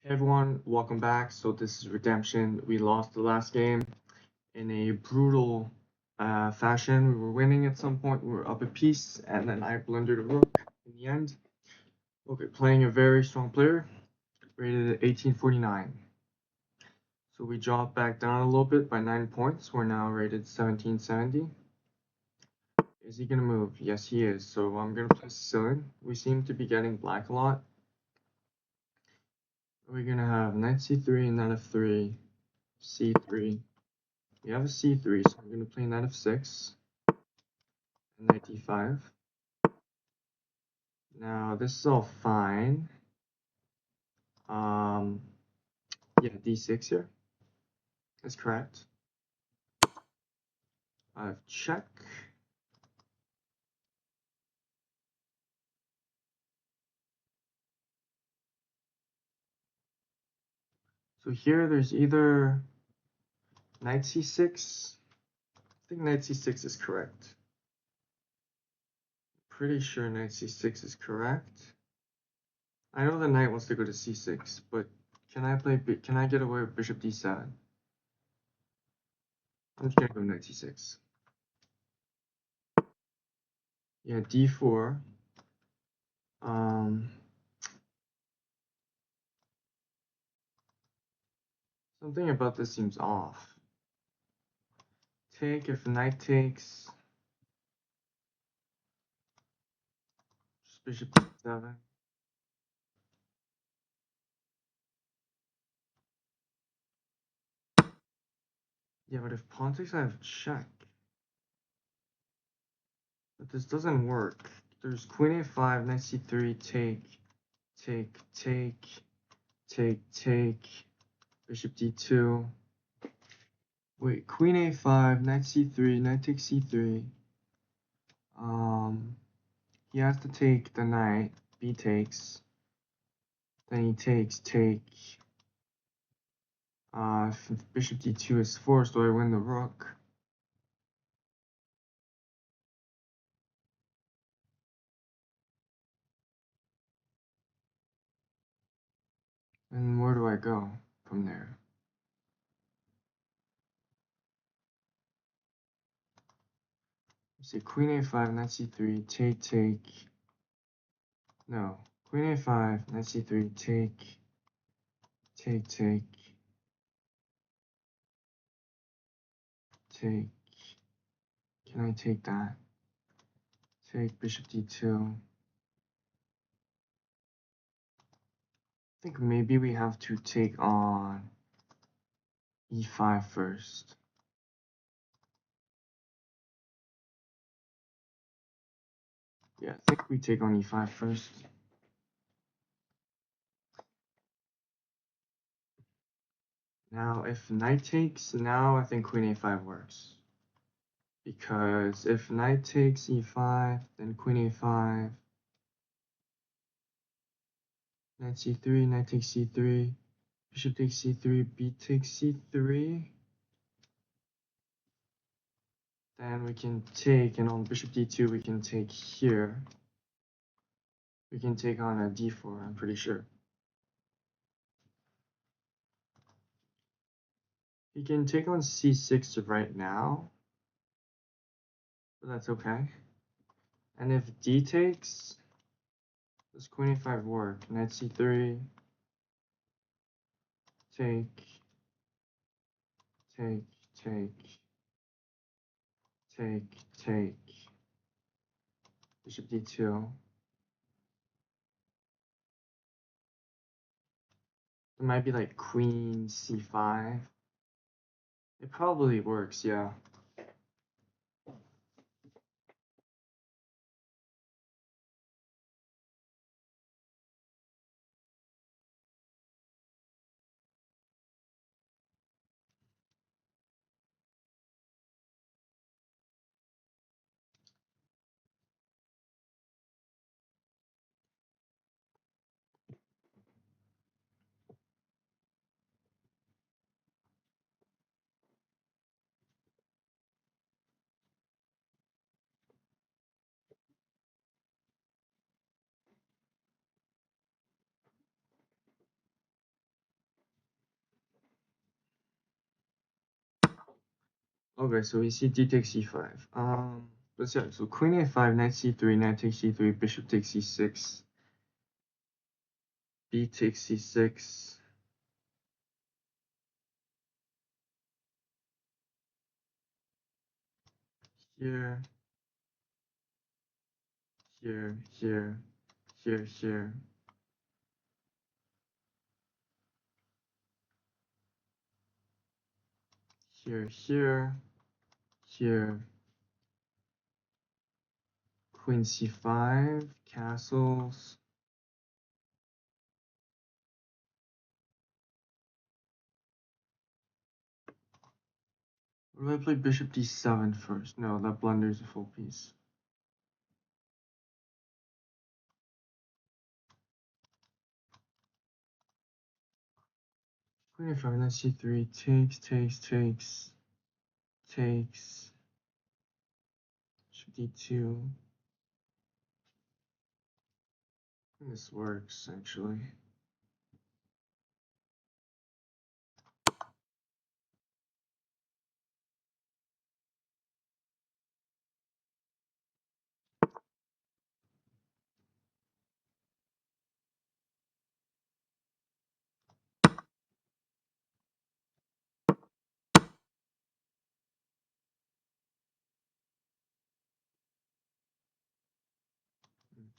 Hey everyone, welcome back. So this is Redemption. We lost the last game in a brutal fashion. We were winning at some point, we were up a piece, and then I blundered a rook in the end. Okay, playing a very strong player, rated at 1849. So we dropped back down a little bit by 9 points. We're now rated 1770. Is he gonna move? Yes, he is. So I'm gonna play Sicilian. We seem to be getting black a lot. We're gonna have knight c3, knight f3, c3. We have a c3, so I'm going to play knight f6 and knight d5. Now, this is all fine. Yeah, d6 here is correct. I have check. So here there's either knight c6. I think knight c6 is correct. Pretty sure knight c6 is correct. I know the knight wants to go to c6, but can I get away with bishop d7? I'm just gonna go knight c6. Yeah, d4. Something about this seems off. Take, if knight takes, just bishop d7. Yeah, but if pawn takes, I have check. But this doesn't work. There's queen a5, knight c3, take, bishop d2. Wait, queen a5, knight c3, knight takes c3. He has to take the knight, b takes. Then he takes, if bishop d2 is forced, so I win the rook. And where do I go from there? Say queen a5, knight c3, take. No, queen a5, knight c3, take. Can I take that? Take bishop d2. I think maybe we have to take on e5 first. Yeah, I think we take on e5 first. Now, if knight takes, now I think queen a5 works. Because if knight takes e5, then queen a5, knight c3, knight takes c3, bishop takes c3, b takes c3. Then we can take, and on bishop d2 we can take here. We can take on a d4, I'm pretty sure. He can take on c6 right now, but that's okay. And if d takes, does queen a5 work? Knight c3, take, bishop d2. It might be like queen c5. It probably works, yeah. Okay, so we see d takes c5. Let's see. So queen a5, knight c3, knight takes c3, bishop takes c6, b takes c6. Here, here, here, here, here. Here, here, queen c5, castles. What if I play bishop d7 first? No, that blunders a full piece. Queen a5, knight c3, takes. Bishop d2. I think this works, actually.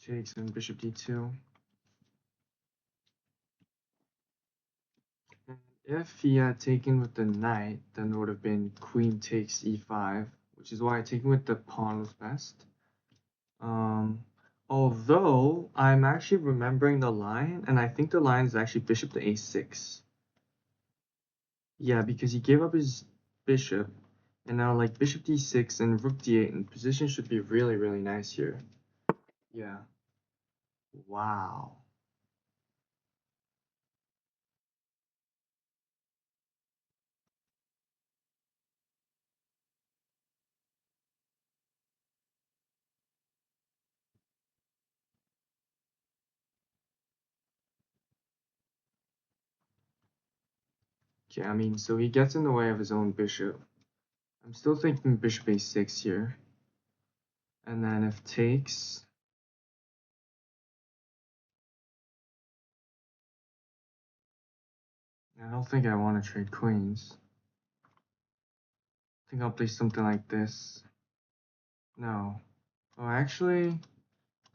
Takes and bishop d2. And if he had taken with the knight, then it would have been queen takes e5, which is why taking with the pawn was best. Although I'm actually remembering the line, and I think the line is actually bishop to a6. Yeah, because he gave up his bishop, and now like bishop d6 and rook d8, and position should be really, really nice here. Yeah. Wow. Okay, I mean, so he gets in the way of his own bishop. I'm still thinking bishop a6 here. And then if takes, I don't think I want to trade queens. I think I'll play something like this. No. Oh, actually,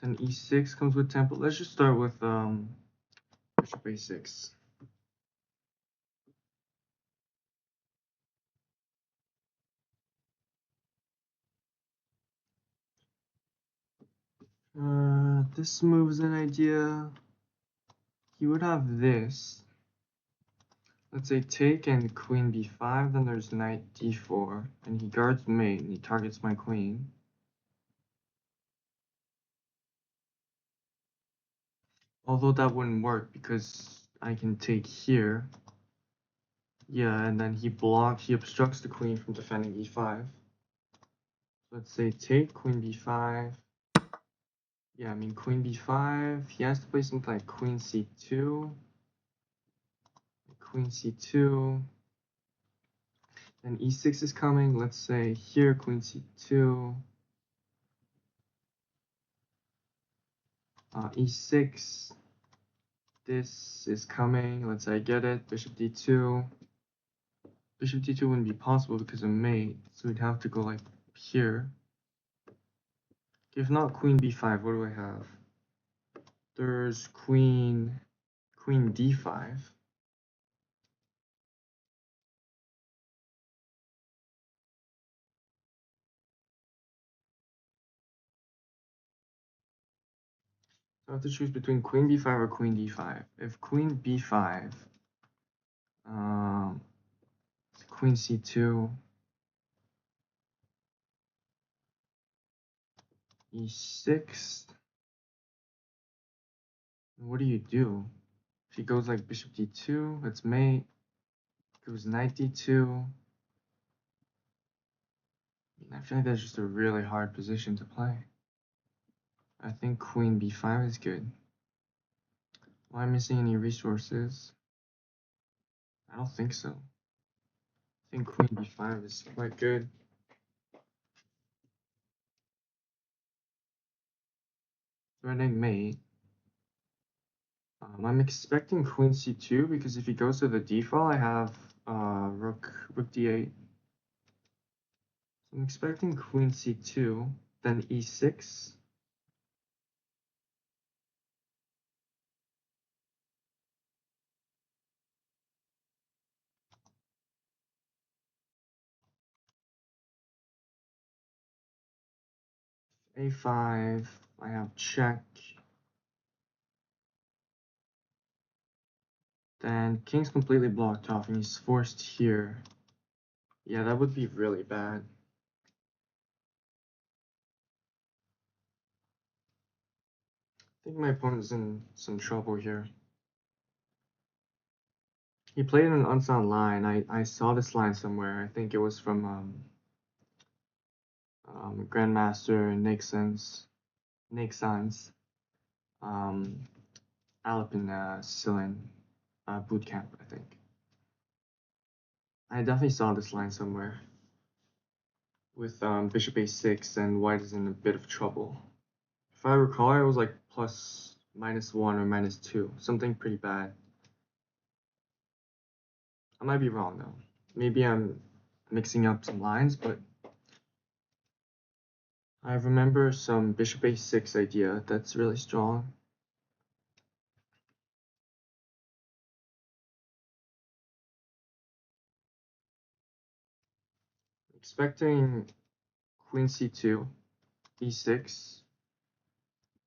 then e6 comes with template. Let's just start with bishop a6. This move is an idea. He would have this. Let's say take and queen b5, then there's knight d4, and he guards mate, and he targets my queen. Although that wouldn't work because I can take here. Yeah, and then he obstructs the queen from defending e5. Let's say take queen b5. Yeah, I mean queen b5. He has to play something like queen c2. Queen c2. Then e6 is coming. Let's say here queen c2. E6. This is coming. Let's say I get it. Bishop d2. Bishop d2 wouldn't be possible because of mate, so we'd have to go like here. If not queen b5, what do I have? There's queen d5. So I have to choose between queen b5 or queen d5. If queen b5, queen c2, e6. What do you do? If he goes like bishop d2, that's mate. Goes knight d2. I feel like that's just a really hard position to play. I think queen b5 is good. Am I missing any resources? I don't think so. I think queen b5 is quite good. Threatening mate. I'm expecting queen c2 because if he goes to the d file, I have rook d8. So I'm expecting queen c2, then e6. a5, I have check. Then king's completely blocked off and he's forced here. Yeah, that would be really bad. I think my opponent's in some trouble here. He played an unsound line. I saw this line somewhere. I think it was from Grandmaster Nixon's Sicilian boot camp, I think. I definitely saw this line somewhere with bishop a6 and white is in a bit of trouble. If I recall, it was like plus -1 or -2, something pretty bad. I might be wrong though. Maybe I'm mixing up some lines, but I remember some bishop a6 idea that's really strong. Expecting queen c2, e6,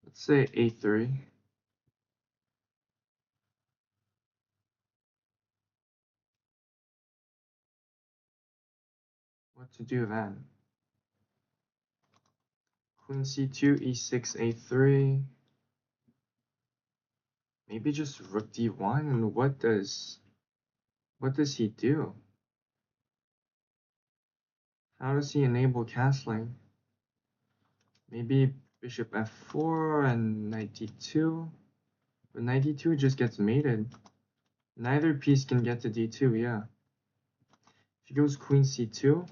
let's say a3. What to do then? Queen c2, e6, a3. Maybe just rook d1, and what does he do? How does he enable castling? Maybe bishop f4 and knight d2. But knight d2 just gets mated. Neither piece can get to d2, yeah. If he goes queen c2,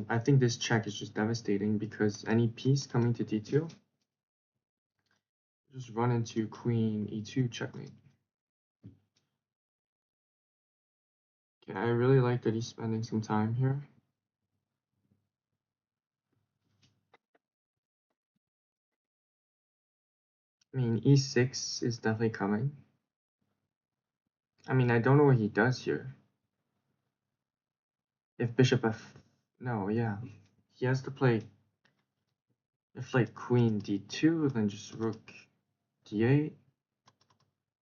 I think this check is just devastating because any piece coming to d2 just run into queen e2 checkmate. Okay, I really like that he's spending some time here. I mean, e6 is definitely coming. I mean, I don't know what he does here. If bishop f... No, yeah. He has to play... If like queen d2, then just rook d8.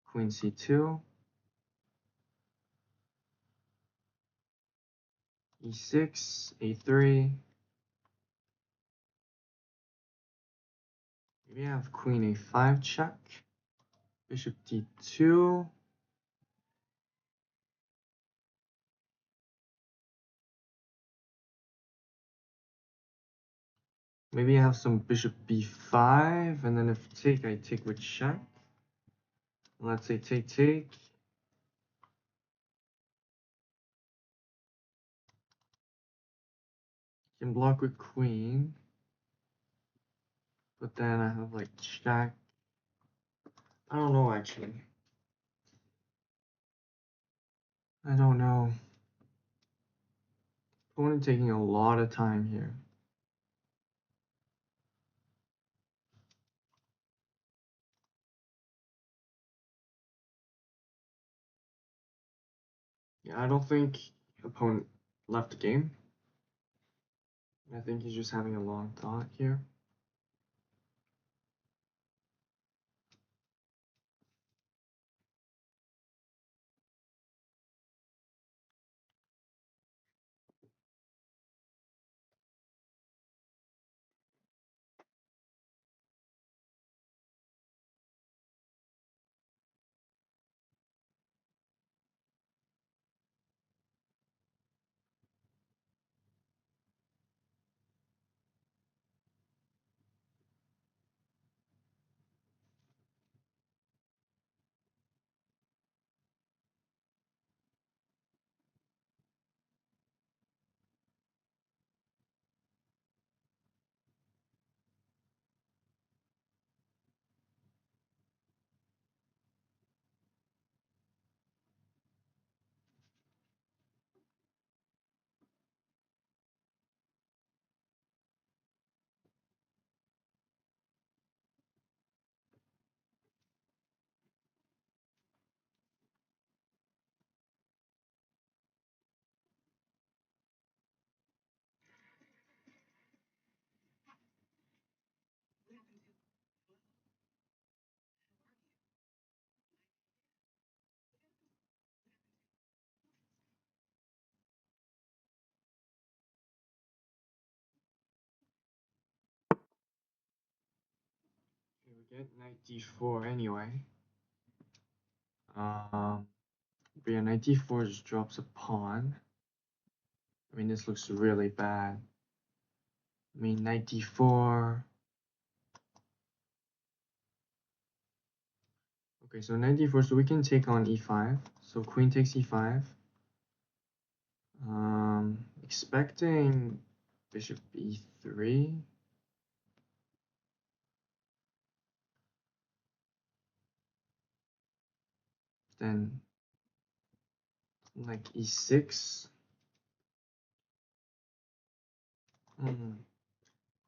Queen c2. e6, a3. We have queen a5 check. Bishop d2. Maybe I have some bishop b5, and then if take, I take with check. Let's say take. Can block with queen. But then I have like check. I don't know actually. I don't know. Opponent taking a lot of time here. Yeah, I don't think opponent left the game. I think he's just having a long thought here. get knight d4 anyway. But yeah, knight d4 just drops a pawn. I mean, this looks really bad. I mean, knight d4. Okay, so knight d4, so we can take on e5. So queen takes e5. Expecting bishop e3. Then like e6.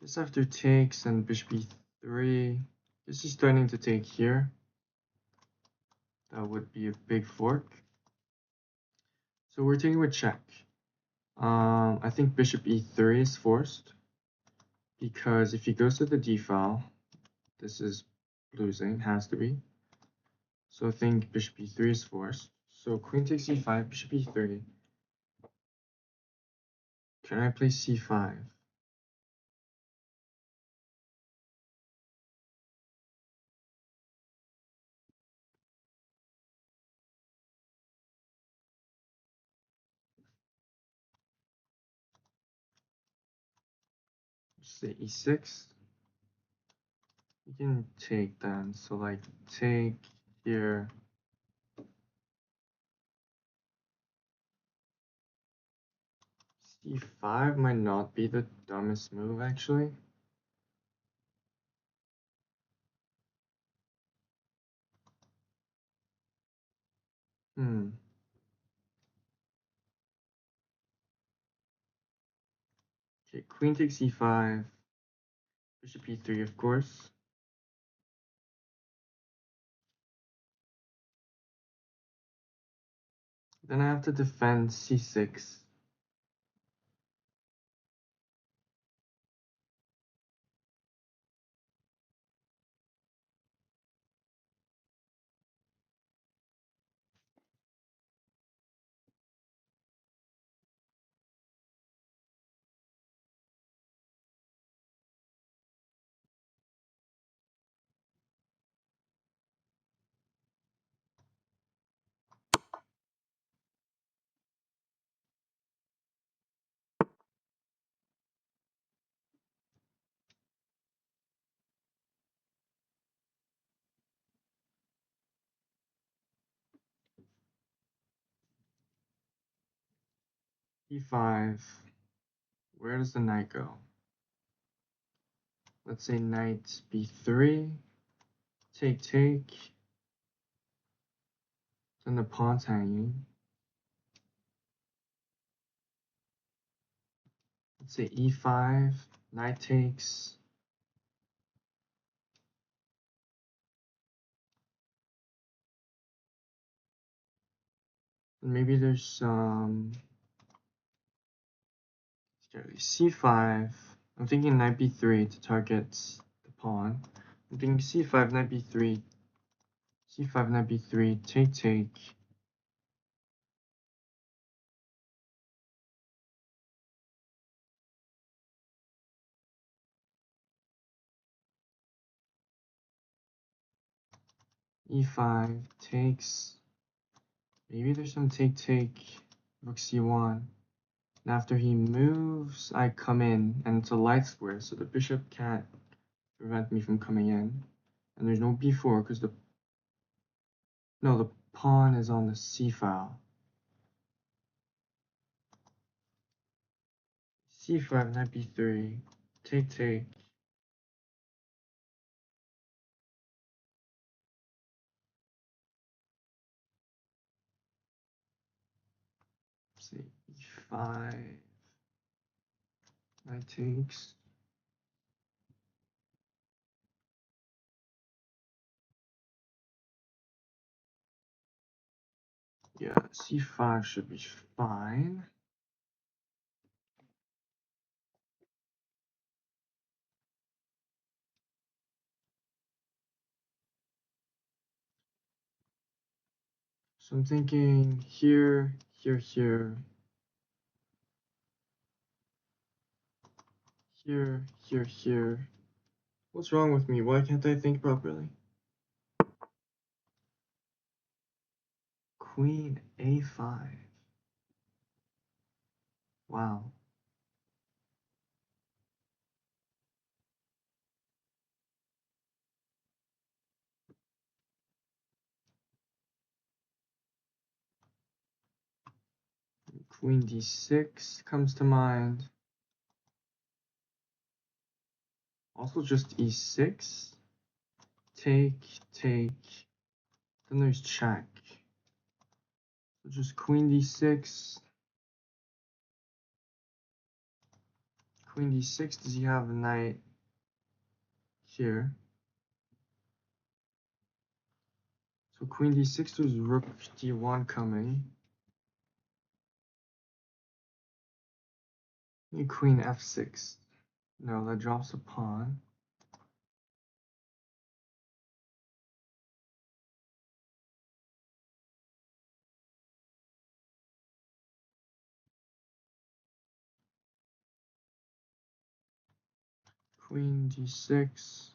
This after takes and bishop e3. This is threatening to take here. That would be a big fork. So we're taking with check. I think bishop e3 is forced because if he goes to the d file, this is losing, has to be. So I think bishop e3 is forced. So queen takes e5, bishop e3. Can I play c5? Say e6. You can take then. So like take here. c5 might not be the dumbest move actually. Okay, queen takes e5, bishop e3 of course. Then I have to defend c6. e5. Where does the knight go? Let's say knight b3. Take. Then the pawn's hanging. Let's say e5. Knight takes. And maybe there's some c5. I'm thinking knight b3 to target the pawn. I'm thinking c5, knight b3. c5, knight b3. Take. e5 takes. Maybe there's some take. Rook c1. And after he moves, I come in, and it's a light square, so the bishop can't prevent me from coming in. And there's no b4 because the pawn is on the c file. c5, knight b3. Take. Say e5. Knight takes. Yeah, c5 should be fine. So I'm thinking here. Here. What's wrong with me? Why can't I think properly? Queen a5. Wow. Queen d6 comes to mind. Also just e6. Take, take. Then there's check. So just queen d6. Queen d6, does he have a knight here? So queen d6, there's rook d1 coming. Maybe queen f6. No, that drops a pawn. Queen d6.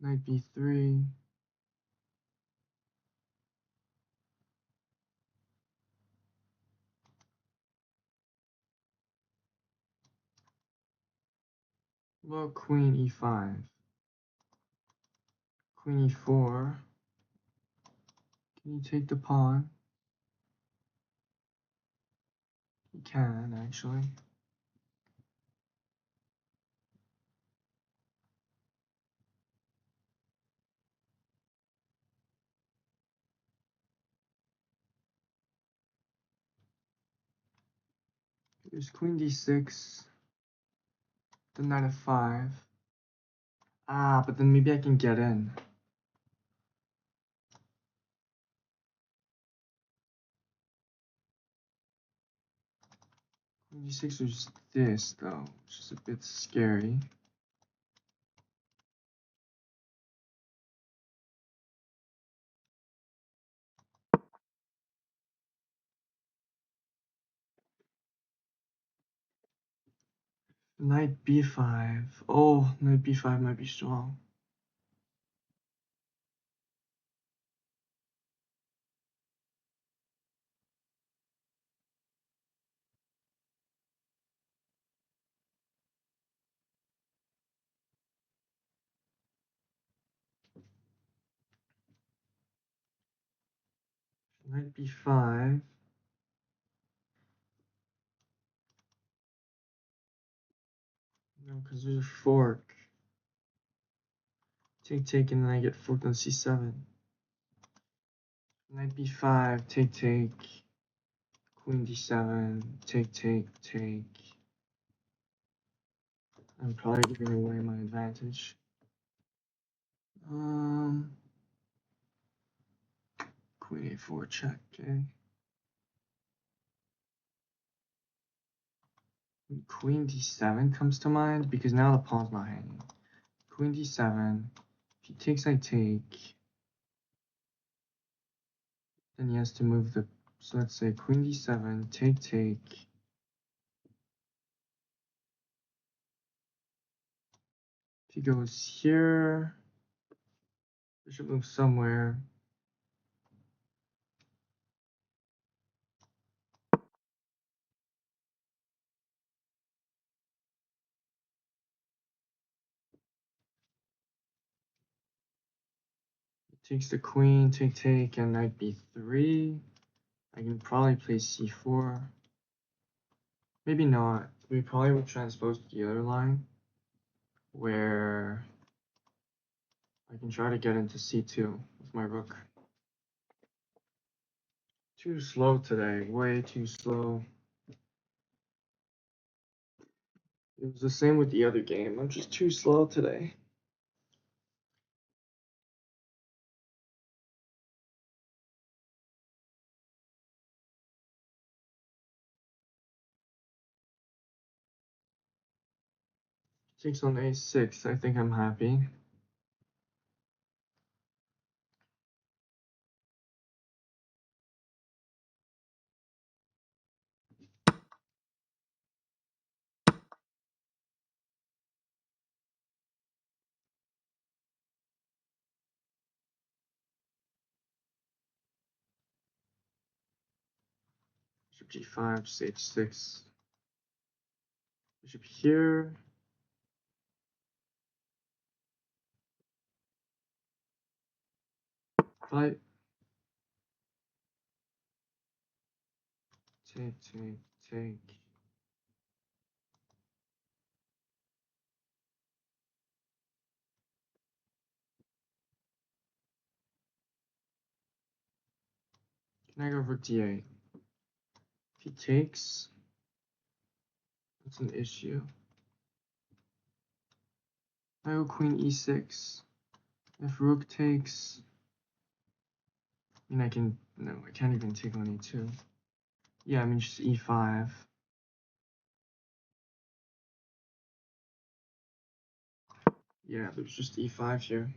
Knight b3. Well, queen e5. Queen e4. Can you take the pawn? You can, actually. There's queen d6. The knight f5. Ah, but then maybe I can get in. Queen d6 is this, though, which is a bit scary. Knight b5. Oh, knight b5 might be strong. Knight b5. No, because there's a fork. Take, and then I get forked on c7. Knight b5, take. Queen d7, take. I'm probably giving away my advantage. Queen a4 check, okay. Queen d7 comes to mind because now the pawn's not hanging. Queen d7. If he takes, I take. Then he has to move the. So let's say queen d7, take. If he goes here, bishop moves somewhere. He takes the queen, take, and knight b3. I can probably play c4. Maybe not. We probably would transpose the other line where I can try to get into c2 with my rook. Too slow today, way too slow. It was the same with the other game. I'm just too slow today. Takes on a6. I think I'm happy. bishop g5, just h6. Bishop here. Fight. Take. Can I go for d8? If he takes, that's an issue. I go queen e6. If rook takes, I mean, I can't even take on e2. Yeah, I mean, just e5. Yeah, there's just e5 here.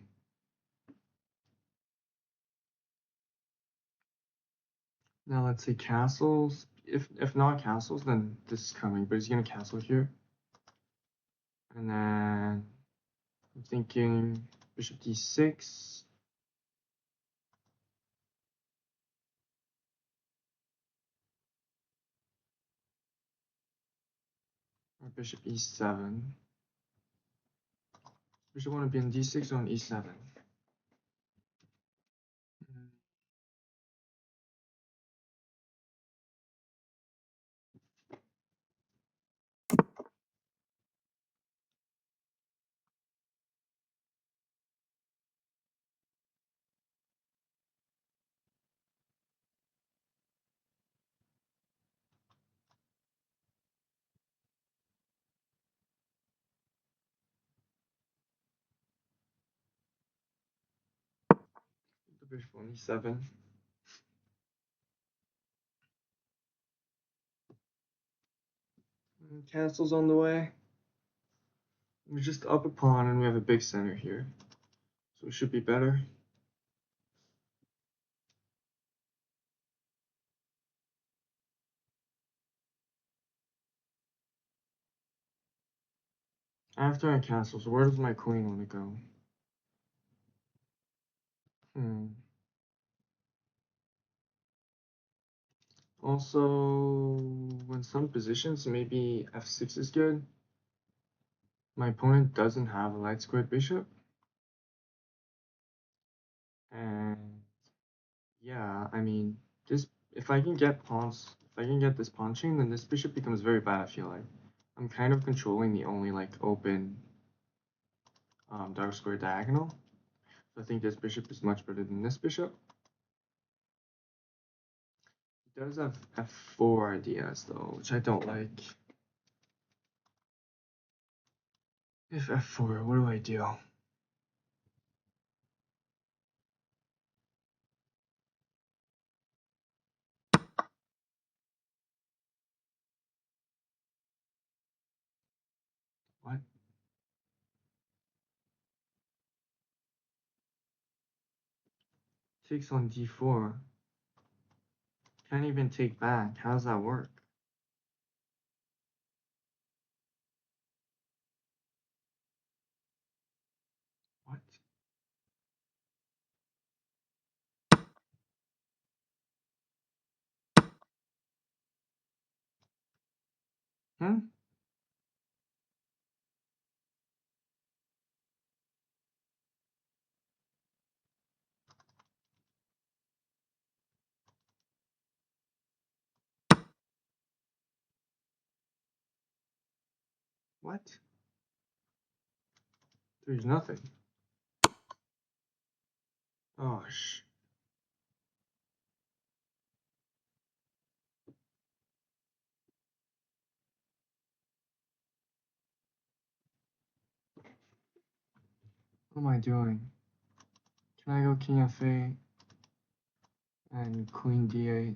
Now let's say castles. If not castles, then this is coming, but he's gonna castle here. And then I'm thinking bishop d6. Or bishop e7. Bishop want to be on d6 or on e7? The bishop on e7. And castle's on the way. We're just up a pawn and we have a big center here. So it should be better. After I castle, so where does my queen want to go? Also, in some positions, maybe f6 is good. My opponent doesn't have a light squared bishop. And yeah, I mean, if I can get this pawn chain, then this bishop becomes very bad, I feel like. I'm kind of controlling the only like open dark square diagonal. So I think this bishop is much better than this bishop. He does have f4 ideas though, which I don't like. If f4, what do I do? What? Takes on d4. Can't even take back. How does that work? What? Hmm? What? There's nothing. Oh, what am I doing? Can I go king f8 and queen d8?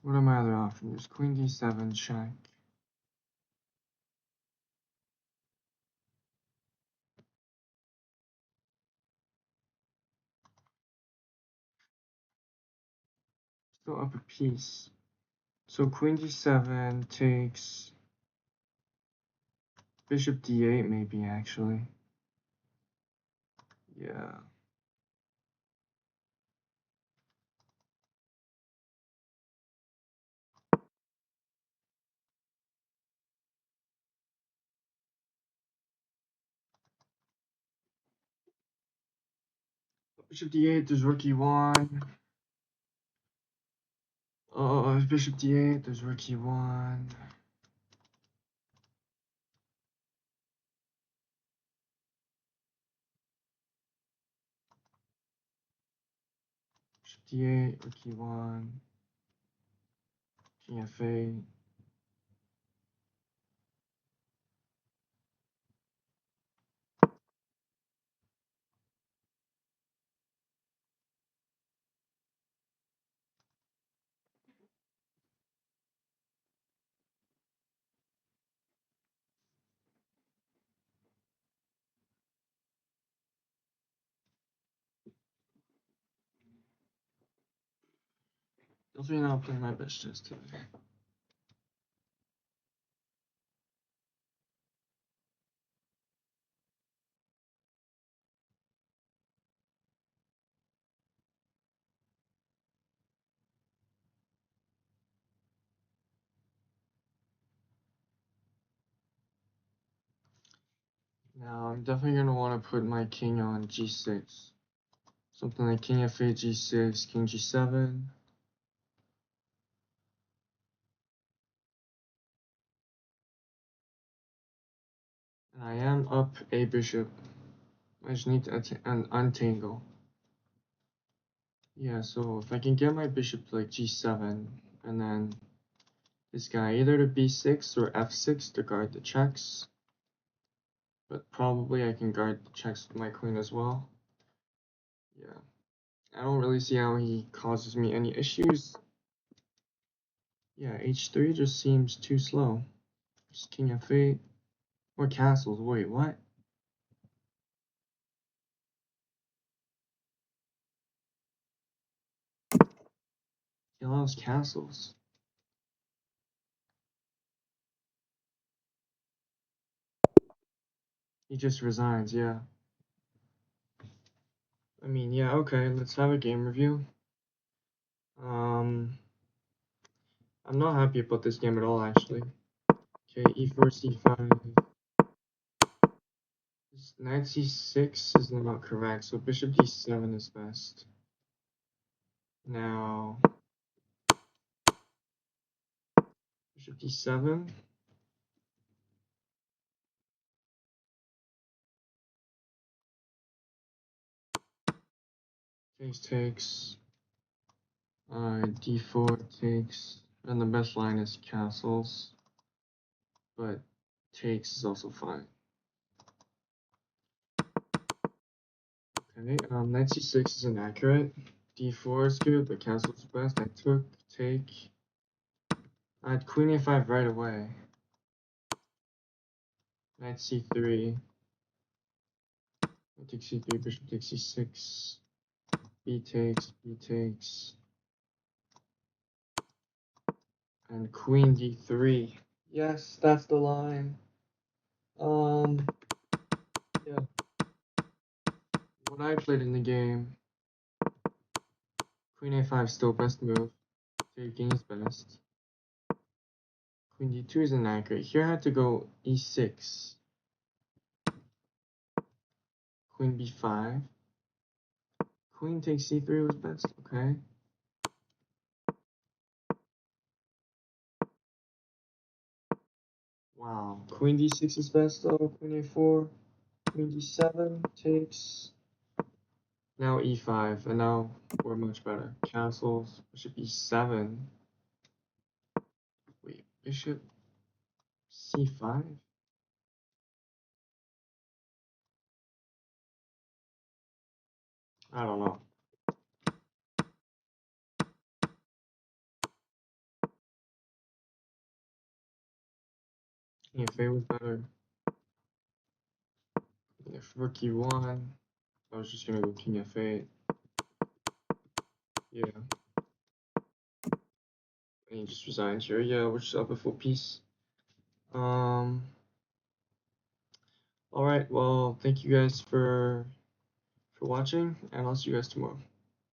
What are my other options? There's queen d7, check. Still up a piece. So queen d7 takes bishop d8 maybe actually. Yeah. Bishop d8, there's rook e1. Bishop d8, there's rook e1. Bishop d8, rook e1. King f8. Definitely not playing my best chess today. Now I'm definitely going to want to put my king on g6. Something like king f8, g6, king g7. And I am up a bishop. I just need to untangle. Yeah, so if I can get my bishop to like g7, and then this guy either to b6 or f6 to guard the checks. But probably I can guard the checks with my queen as well. Yeah. I don't really see how he causes me any issues. Yeah, h3 just seems too slow. Just king f8. Or castles. Wait, what? He allows castles. He just resigns, yeah. I mean, yeah, okay, let's have a game review. I'm not happy about this game at all, actually. Okay, e4, c5. Knight c6 is not correct, so bishop d7 is best. Now, bishop d7. Takes. D4 takes. And the best line is castles. But takes is also fine. Okay, knight c6 is inaccurate. D4 is good, but castle is best. I took, take. I had queen a5 right away. Knight c3. I take c3, bishop takes c6. B takes, B takes. And queen d3. Yes, that's the line. Yeah. What I played in the game, queen a5 still best move. Taking is best. Queen d2 is inaccurate. Here I had to go e6. Queen b5. Queen takes c3 was best. Okay. Wow. Queen d6 is best though. Queen a4. Queen d7 takes. Now e5. And now we're much better. Castles. Bishop e7. Wait. Bishop c5? I don't know. King f8 was better. If rook e1. I was just gonna go king f8. Yeah. And he just resigns here. Yeah, we're just up a full piece. Alright, well, thank you guys for watching, and I'll see you guys tomorrow.